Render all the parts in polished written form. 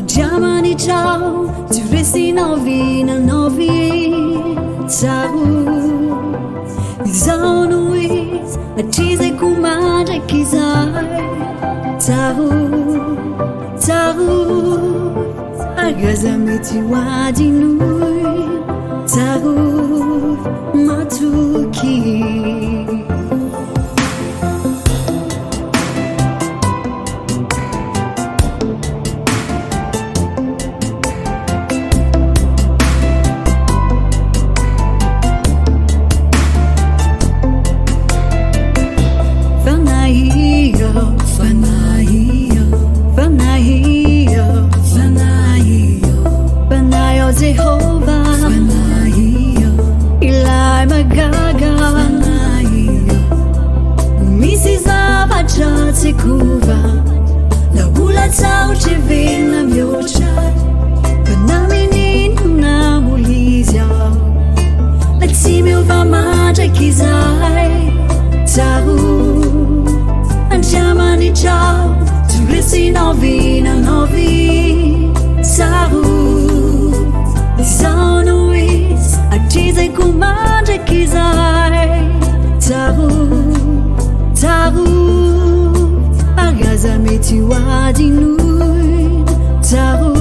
Giamani ciao, ti resti novina, ciao. Sono is, accese kumare kizai. Ciao, agazameti wajinui. Ciao, matuki. Jehovah, Ilai Magaga, Mrs. Abacha Tikuva, La Bula Tau Chivina Miocha, Panaminin Namulizia, Let's see me over Maja Kizai, Tahu, and Jamani Chow, to listen Novina Novi, Tahu. Sono is, accese kumare kizai. Tahu, agazameti wajinui. Tahu,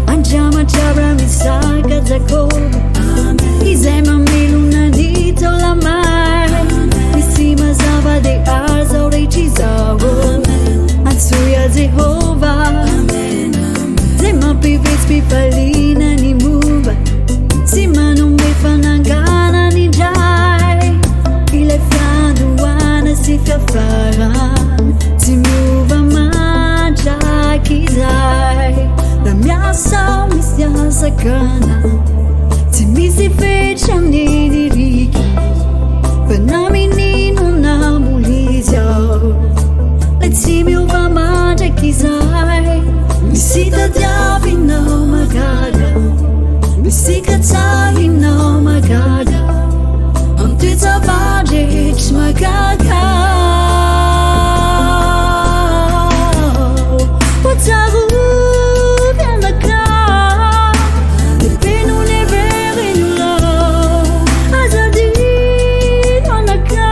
anjama chabra misaka zako. Izema miluna dito la mai. Misima zava de arzo de chizawo. Atsuya Jehovah, Zema pivets pipalina ni muba, Sima non me fanangana ni jai, Ile faduana si fafaran, Si muva mangia kizai, La mia sa mi sia sakana, Si mi si fece nini riki, Panamini non amulizio. Let's see me over Maja Kizai. Misita Diavi no Magada. Misika Tahi no Magada. Antita Vajich Magaga. Wataru Yanaka. The Penu never in love. Azadi Wanaka.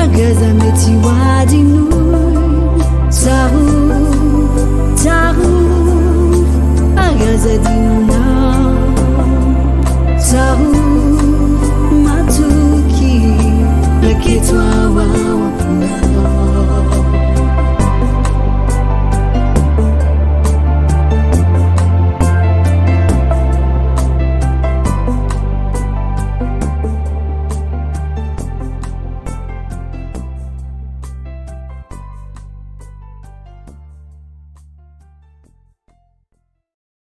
Agazameti wajinui. Tahu, agazadinu.